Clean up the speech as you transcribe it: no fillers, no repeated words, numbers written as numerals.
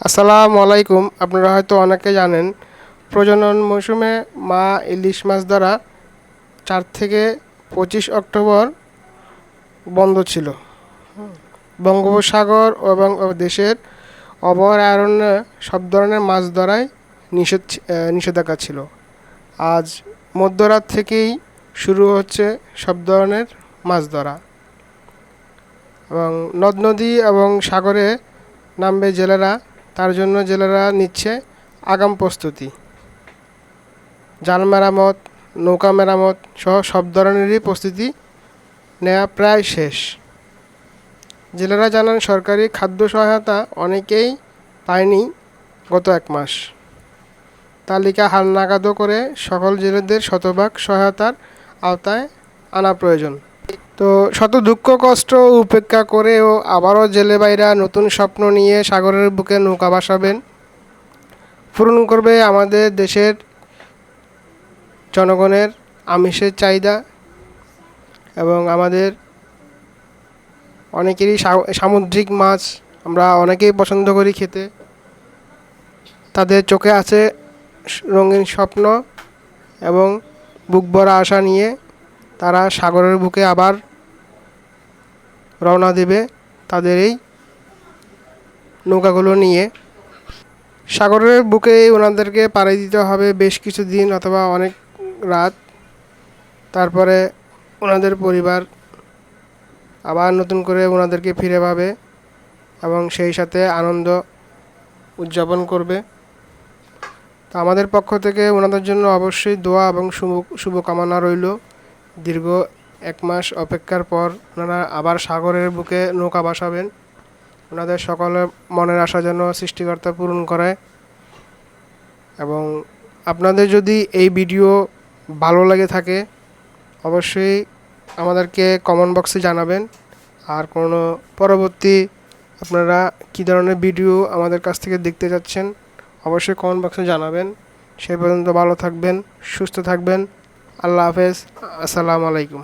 আসসালামু আলাইকুম। আপনারা হয়তো অনেকে জানেন, প্রজনন মৌসুমে মা ইলিশ মাছ ধরা 4 থেকে 25 অক্টোবর বন্ধ ছিল। বঙ্গোপসাগর এবং দেশের অভয়ারণ্যে সব ধরনের মাছ ধরায় নিষেধাজ্ঞা ছিল। আজ মধ্যরাত থেকেই শুরু হচ্ছে সব ধরনের মাছ ধরা, এবং নদ নদী এবং সাগরে নামবে জেলেরা। তার জন্য জেলেরা নিচ্ছে আগাম প্রস্তুতি। জাল মেরামত, নৌকা মেরামত সহ সব ধরনেরই প্রস্তুতি নেওয়া প্রায় শেষ। জেলেরা জানান, সরকারি খাদ্য সহায়তা অনেকেই পায়নি গত 1 মাস। তালিকা হালনাগাদও করে সকল জেলেদের শতভাগ সহায়তার আওতায় আনা প্রয়োজন। তো শত দুঃখ কষ্ট উপেক্ষা করেও আবারও জেলে ভাইরা নতুন স্বপ্ন নিয়ে সাগরের বুকে নৌকা ভাসাবেন, পূরণ করবে আমাদের দেশের জনগণের আমিষের চাহিদা। এবং আমাদের অনেকেরই সামুদ্রিক মাছ আমরা অনেকেই পছন্দ করি খেতে। তাদের চোখে আছে রঙিন স্বপ্ন এবং বুক ভরা আশা নিয়ে তারা সাগরের বুকে আবার রওনা দেবে তাদের এই নৌকাগুলো নিয়ে। সাগরের বুকে ওনাদেরকে পাড়ি দিতে হবে বেশ কিছু দিন অথবা অনেক রাত। তারপরে ওনাদের পরিবার আবার নতুন করে ওনাদেরকে ফিরে পাবে এবং সেই সাথে আনন্দ উদযাপন করবে। তো আমাদের পক্ষ থেকে ওনাদের জন্য অবশ্যই দোয়া এবং শুভকামনা রইল। দীর্ঘ 1 মাস অপেক্ষার পর ওনারা আবার সাগরের বুকে নৌকা ভাসাবেন। ওনাদের সকলের মনের আশা যেন সৃষ্টিকর্তা পূরণ করে। এবং আপনাদের যদি এই ভিডিও ভালো লেগে থাকে অবশ্যই আমাদেরকে কমেন্ট বক্সে জানাবেন। আর কোনো পরবর্তী আপনারা কী ধরনের ভিডিও আমাদের কাছ থেকে দেখতে যাচ্ছেন অবশ্যই কমেন্ট বক্সে জানাবেন। সেই পর্যন্ত ভালো থাকবেন, সুস্থ থাকবেন। আল্লাহ হাফেজ। আসসালামু আলাইকুম।